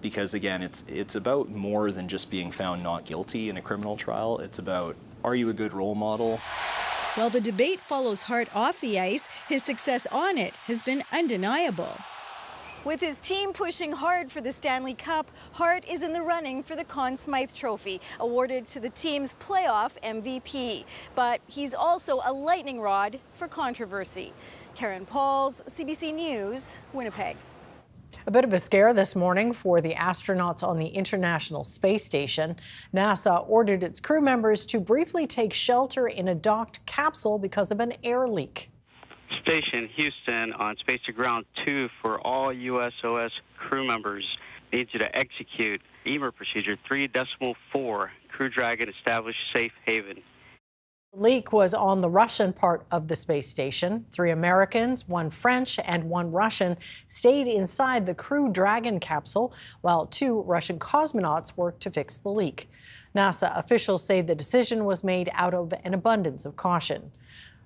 Speaker 16: Because again, it's about more than just being found not guilty in a criminal trial. It's about, are you a good role model?
Speaker 10: While the debate follows Hart off the ice, his success on it has been undeniable. With his team pushing hard for the Stanley Cup, Hart is in the running for the Conn Smythe Trophy, awarded to the team's playoff MVP. But he's also a lightning rod for controversy. Karen Pauls, CBC News, Winnipeg.
Speaker 2: A bit of a scare this morning for the astronauts on the International Space Station. NASA ordered its crew members to briefly take shelter in a docked capsule because of an air leak.
Speaker 3: Station Houston on Space to Ground 2 for all USOS crew members. Needs you to execute EMER procedure 3.4. Crew Dragon established safe haven.
Speaker 2: The leak was on the Russian part of the space station. 3 Americans, 1 French, and 1 Russian stayed inside the Crew Dragon capsule, while 2 Russian cosmonauts worked to fix the leak. NASA officials say the decision was made out of an abundance of caution.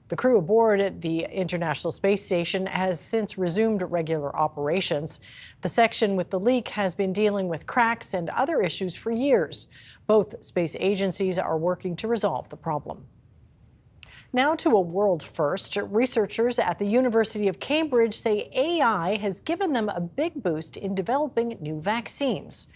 Speaker 2: The crew aboard the International Space Station has since resumed regular operations. The section with the leak has been dealing with cracks and other issues for years. Both space agencies are working to resolve the problem. Now to a world first. Researchers at the University of Cambridge say AI has given them a big boost in developing new vaccines.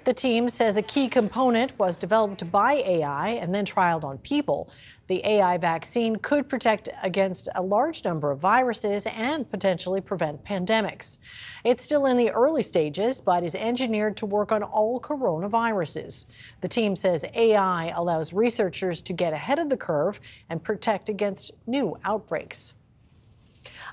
Speaker 2: The team says a key component was developed by AI and then trialed on people. The AI vaccine could protect against a large number of viruses and potentially prevent pandemics. It's still in the early stages, but is engineered to work on all coronaviruses. The team says AI allows researchers to get ahead of the curve and protect against new outbreaks.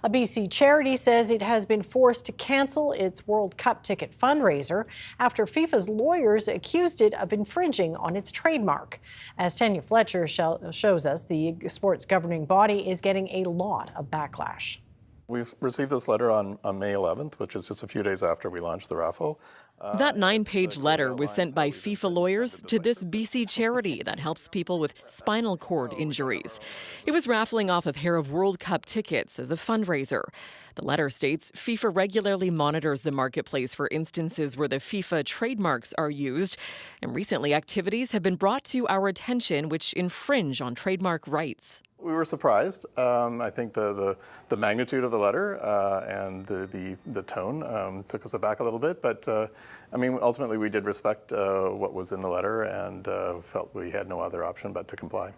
Speaker 2: A BC charity says it has been forced to cancel its World Cup ticket fundraiser after FIFA's lawyers accused it of infringing on its trademark. As Tanya Fletcher shows us, the sports governing body is getting a lot of backlash.
Speaker 14: We've received this letter on May 11th, which is just a few days after we launched the raffle.
Speaker 15: That 9-page letter was sent by FIFA lawyers to this BC charity that helps people with spinal cord injuries. It was raffling off a pair of World Cup tickets as a fundraiser. The letter states FIFA regularly monitors the marketplace for instances where the FIFA trademarks are used, and recently activities have been brought to our attention which infringe on trademark rights.
Speaker 14: We were surprised. I think the magnitude of the letter and the tone took us aback a little bit, but I mean, ultimately we did respect what was in the letter and felt we had no other option but to comply.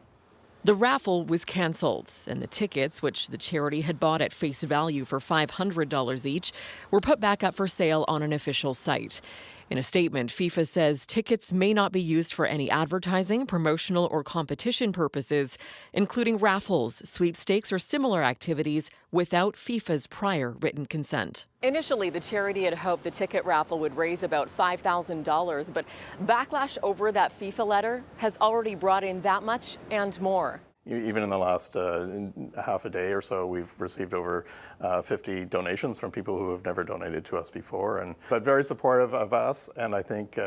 Speaker 15: The raffle was canceled, and the tickets, which the charity had bought at face value for $500 each, were put back up for sale on an official site. In a statement, FIFA says tickets may not be used for any advertising, promotional, or competition purposes, including raffles, sweepstakes, or similar activities without FIFA's prior written consent. Initially, the charity had hoped the ticket raffle would raise about $5,000, but backlash over that FIFA letter has already brought in that much and more.
Speaker 14: Even in the last half a day or so, we've received over 50 donations from people who have never donated to us before, but very supportive of us, and I think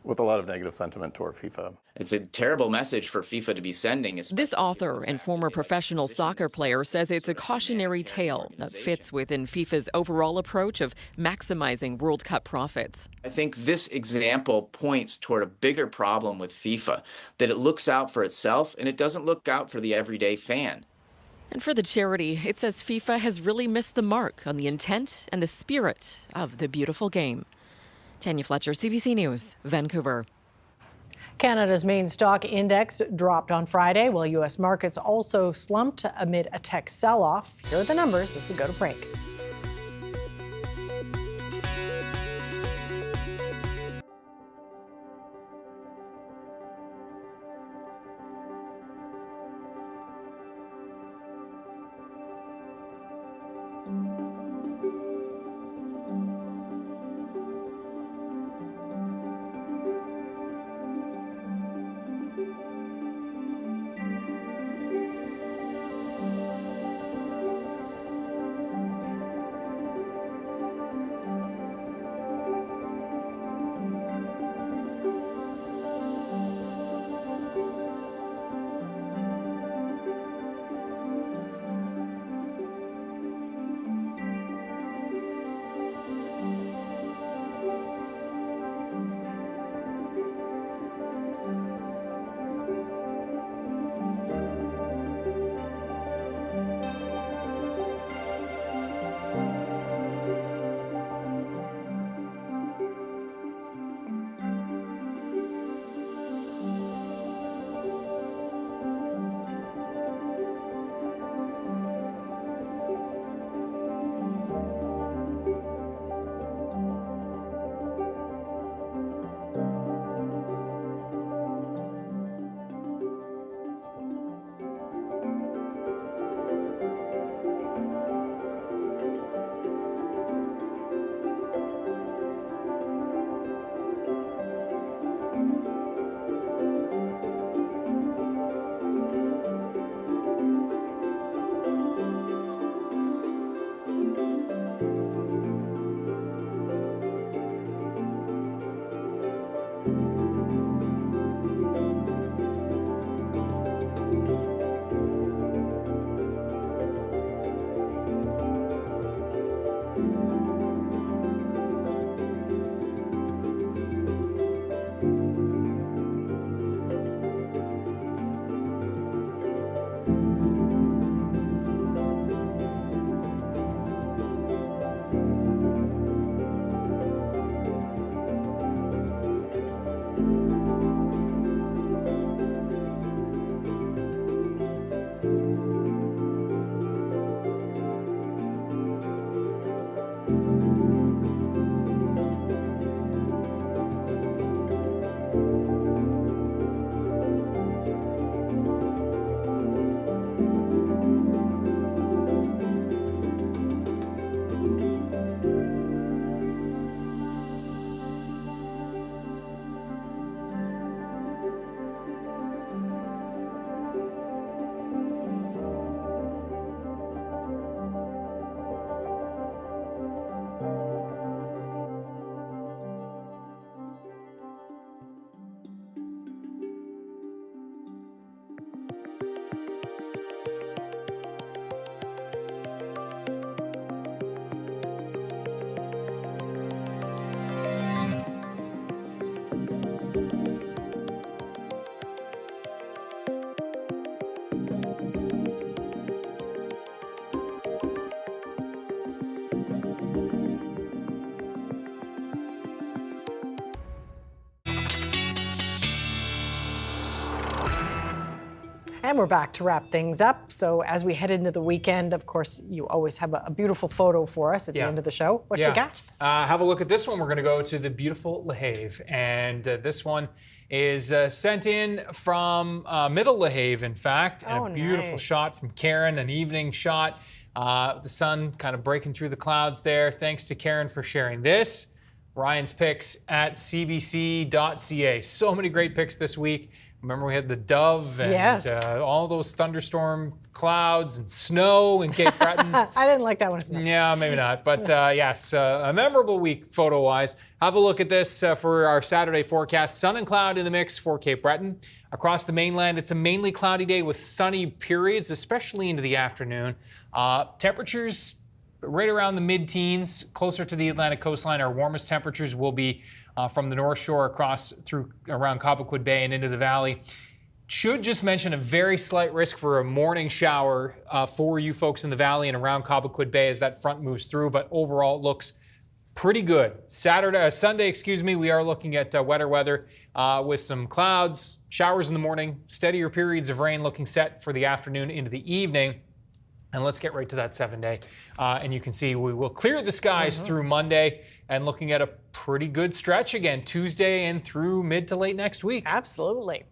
Speaker 14: with a lot of negative sentiment toward FIFA.
Speaker 17: It's a terrible message for FIFA to be sending.
Speaker 15: This author and former professional soccer player says it's a cautionary tale that fits within FIFA's overall approach of maximizing World Cup profits.
Speaker 17: I think this example points toward a bigger problem with FIFA, that it looks out for itself and it doesn't look out for the everyday fan.
Speaker 15: And for the charity, it says FIFA has really missed the mark on the intent and the spirit of the beautiful game. Tanya Fletcher, CBC News, Vancouver.
Speaker 2: Canada's main stock index dropped on Friday, while U.S. markets also slumped amid a tech sell-off. Here are the numbers as we go to break. And we're back to wrap things up. So as we head into the weekend, of course, you always have a beautiful photo for us at the end of the show. What you got?
Speaker 1: Have a look at this one. We're going to go to the beautiful LaHave. And this one is sent in from Middle LaHave, in fact. And a beautiful shot from Karen, an evening shot. The sun kind of breaking through the clouds there. Thanks to Karen for sharing this. Ryan's picks at cbc.ca. So many great picks this week. Remember we had the dove and all those thunderstorm clouds and snow in Cape Breton.
Speaker 2: I didn't like that one as much.
Speaker 1: Yeah, maybe not. But yes, a memorable week photo-wise. Have a look at this for our Saturday forecast. Sun and cloud in the mix for Cape Breton. Across the mainland, it's a mainly cloudy day with sunny periods, especially into the afternoon. Temperatures right around the mid-teens, closer to the Atlantic coastline. Our warmest temperatures will be from the North Shore across through around Cobequid Bay and into the valley. Should just mention a very slight risk for a morning shower for you folks in the valley and around Cobequid Bay as that front moves through, but overall it looks pretty good. Sunday, we are looking at wetter weather with some clouds, showers in the morning, steadier periods of rain looking set for the afternoon into the evening. And let's get right to that 7-day. And you can see we will clear the skies through Monday and looking at a pretty good stretch again, Tuesday and through mid to late next week.
Speaker 2: Absolutely.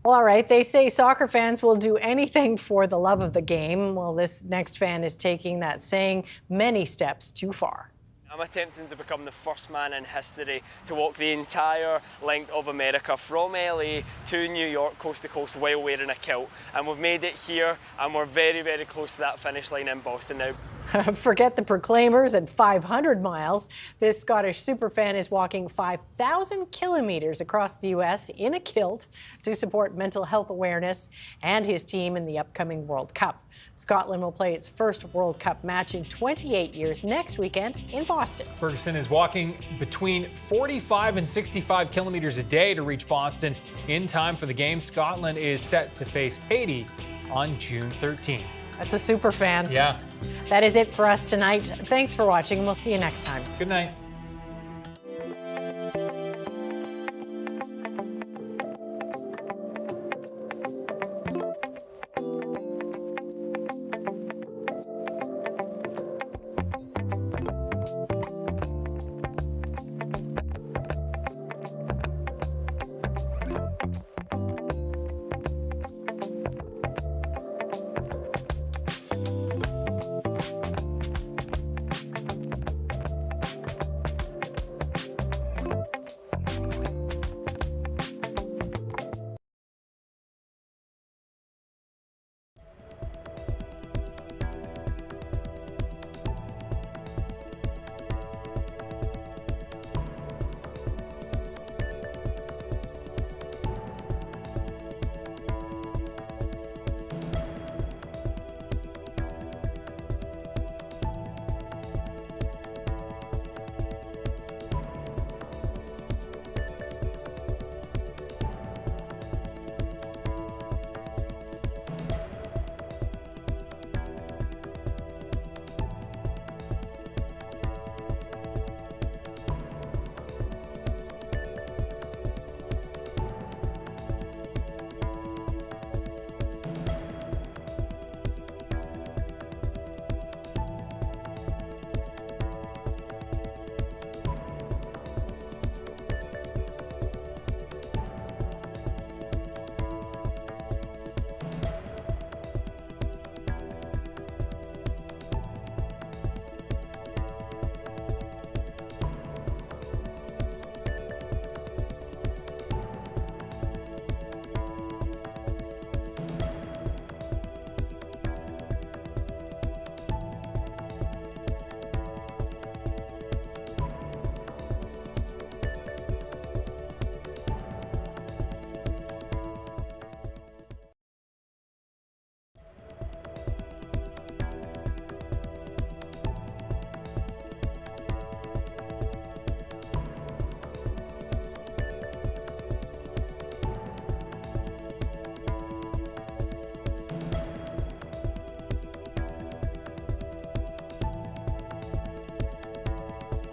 Speaker 2: Well, all right. They say soccer fans will do anything for the love of the game. Well, this next fan is taking that saying many steps too far.
Speaker 5: I'm attempting to become the first man in history to walk the entire length of America from LA to New York, coast to coast, while wearing a kilt. And we've made it here, and we're very, very close to that finish line in Boston now.
Speaker 2: Forget the Proclaimers at 500 miles. This Scottish superfan is walking 5,000 kilometers across the U.S. in a kilt to support mental health awareness and his team in the upcoming World Cup. Scotland will play its first World Cup match in 28 years next weekend in Boston.
Speaker 1: Ferguson is walking between 45 and 65 kilometers a day to reach Boston in time for the game. Scotland is set to face Haiti on June 13th.
Speaker 2: That's a super fan.
Speaker 1: Yeah.
Speaker 2: That is it for us tonight. Thanks for watching, and we'll see you next time.
Speaker 1: Good night.